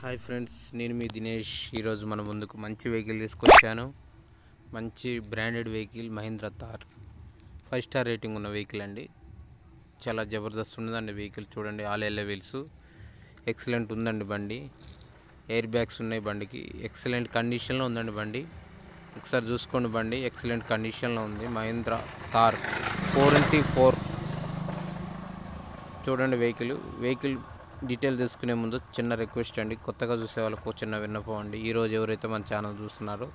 Hi friends, నేను మీ దినేష్. ఈరోజు మన ముందుకు మంచి వెహికల్ తీసుకొచ్చాను. మంచి branded vehicle Mahindra Thar 5 star rating ఉన్న వెహికల్ అండి. చాలా జబర్దస్త్ ఉన్నదండి వెహికల్. చూడండి, ఆల్ ఎల్లో వీల్స్, ఎక్సలెంట్ ఉందండి బండి. ఎయిర్ బ్యాగ్స్ ఉన్నాయి బండికి. ఎక్సలెంట్ కండిషన్లో ఉందండి బండి. ఒకసారి చూసుకోండి, బండి ఎక్సలెంట్ కండిషన్లో ఉంది. మహీంద్రా థార్ 4x4. చూడండి వెహికల్ డీటెయిల్ తీసుకునే ముందు చిన్న రిక్వెస్ట్ అండి, కొత్తగా చూసే వాళ్ళకు చిన్న విన్నపం అండి. ఈరోజు ఎవరైతే మన ఛానల్ చూస్తున్నారో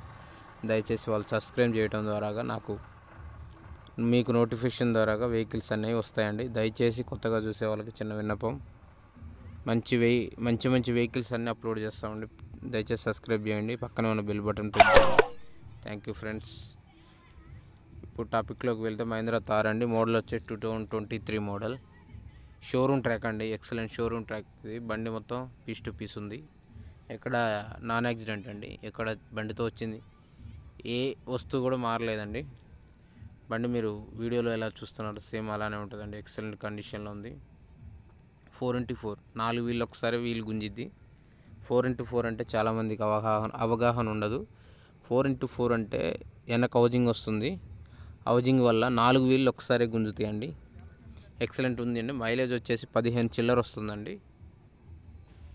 దయచేసి వాళ్ళు సబ్స్క్రైబ్ చేయడం ద్వారాగా మీకు నోటిఫికేషన్ ద్వారాగా వెహికల్స్ అనేవి వస్తాయండి. దయచేసి కొత్తగా చూసే వాళ్ళకి చిన్న విన్నపం, మంచి వెహికల్స్ అన్నీ అప్లోడ్ చేస్తామండి. దయచేసి సబ్స్క్రైబ్ చేయండి, పక్కనే ఉన్న బెల్ బటన్ ప్రెస్ చేయండి. Thank you friends. ఇప్పుడు టాపిక్లోకి వెళ్తే మహీంద్రా థార్ అండి. మోడల్ వచ్చే 2023 మోడల్. షోరూమ్ ట్రాక్ అండి, ఎక్సలెంట్ షోరూమ్ ట్రాక్. ఇది బండి మొత్తం పీస్ టు పీస్ ఉంది. ఎక్కడ నాన్ యాక్సిడెంట్ అండి. ఎక్కడ బండితో వచ్చింది ఏ వస్తువు కూడా మారలేదండి. బండి మీరు వీడియోలో ఎలా చూస్తున్నారు సేమ్ అలానే ఉంటుందండి. ఎక్సలెంట్ కండిషన్లో ఉంది. 4x4 4 వీళ్ళు ఒకసారి వీలు గుంజిద్ది. 4x4 అంటే చాలామందికి అవగాహన ఉండదు. 4x4 అంటే వెనక హౌజింగ్ వస్తుంది. హౌజింగ్ వల్ల 4 వీళ్ళు ఒకసారి గుంజుతాయండి. ఎక్సలెంట్ ఉంది అండి. మైలేజ్ వచ్చేసి 15 చిల్లర వస్తుందండి.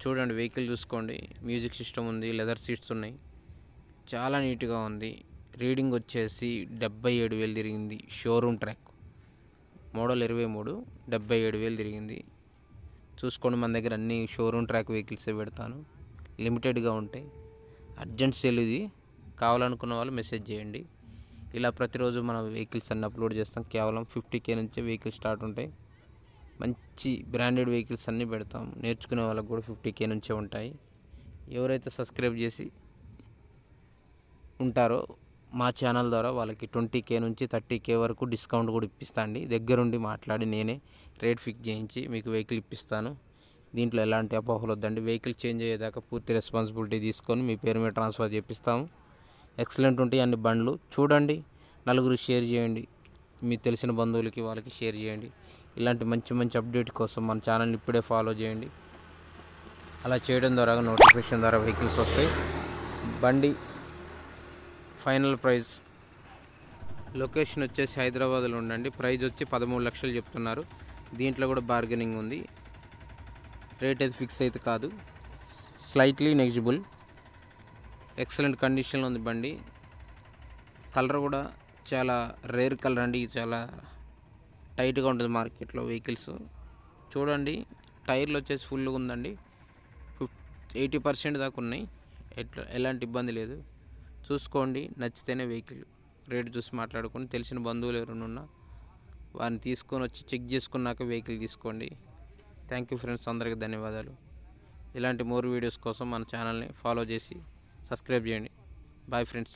చూడండి, వెహికల్ చూసుకోండి. మ్యూజిక్ సిస్టమ్ ఉంది, లెదర్ సీట్స్ ఉన్నాయి, చాలా నీట్గా ఉంది. రీడింగ్ వచ్చేసి 77,000 తిరిగింది. షోరూమ్ ట్రాక్, మోడల్ 23, 77,000 తిరిగింది. చూసుకోండి, మన దగ్గర అన్ని షోరూమ్ ట్రాక్ వెహికల్సే పెడతాను. లిమిటెడ్గా ఉంటాయి. అర్జెంట్ సేల్ ఇది. కావాలనుకున్న వాళ్ళు మెసేజ్ చేయండి. ఇలా ప్రతిరోజు మన వెహికల్స్ అన్ని అప్లోడ్ చేస్తాం. కేవలం 50K నుంచే వెహికల్స్ స్టార్ట్ ఉంటాయి. మంచి బ్రాండెడ్ వెహికల్స్ అన్నీ పెడతాం. నేర్చుకునే వాళ్ళకి కూడా 50K నుంచే ఉంటాయి. ఎవరైతే సబ్స్క్రైబ్ చేసి ఉంటారో మా ఛానల్ ద్వారా వాళ్ళకి 20K నుంచి 30K వరకు డిస్కౌంట్ కూడా ఇప్పిస్తా అండి. దగ్గరుండి మాట్లాడి నేనే రేట్ ఫిక్స్ చేయించి మీకు వెహికల్ ఇప్పిస్తాను. దీంట్లో ఎలాంటి అపోహలు వద్దండి. వెహికల్ చేంజ్ అయ్యేదాకా పూర్తి రెస్పాన్సిబిలిటీ తీసుకొని మీ పేరు మీద ట్రాన్స్ఫర్ చేపిస్తాము. ఎక్సలెంట్ ఉంటాయి అన్ని బండ్లు. చూడండి, నలుగురికి షేర్ చేయండి. మీకు తెలిసిన బంధువులకి వాళ్ళకి షేర్ చేయండి. ఇలాంటి మంచి అప్డేట్ కోసం మన ఛానల్ని ఇప్పుడే ఫాలో చేయండి. అలా చేయడం ద్వారా నోటిఫికేషన్ ద్వారా వెహికల్స్ వస్తాయి. బండి ఫైనల్ ప్రైస్ లొకేషన్ వచ్చేసి హైదరాబాద్లో ఉండండి. ప్రైస్ వచ్చి 13 లక్షలు చెప్తున్నారు. దీంట్లో కూడా బార్గెనింగ్ ఉంది. రేట్ అయితే ఫిక్స్ అయితే కాదు, స్లైట్లీ నెగిజిబుల్. ఎక్సలెంట్ కండిషన్లో ఉంది బండి. కలర్ కూడా చాలా రేర్ కలర్ అండి. చాలా టైట్గా ఉంటుంది మార్కెట్లో వెహికల్స్. చూడండి, టైర్లు వచ్చేసి ఫుల్గా ఉందండి. 80% దాకా ఉన్నాయి. ఎలాంటి ఇబ్బంది లేదు. చూసుకోండి, నచ్చితేనే వెహికల్ రేటు చూసి మాట్లాడుకొని తెలిసిన బంధువులు ఎవరైనా ఉన్నా వారిని తీసుకొని వచ్చి చెక్ చేసుకున్నాక వెహికల్ తీసుకోండి. థ్యాంక్ యూ ఫ్రెండ్స్, అందరికీ ధన్యవాదాలు. ఇలాంటి మోర్ వీడియోస్ కోసం మన ఛానల్ని ఫాలో చేసి సబ్స్క్రైబ్ చేయండి. Bye friends.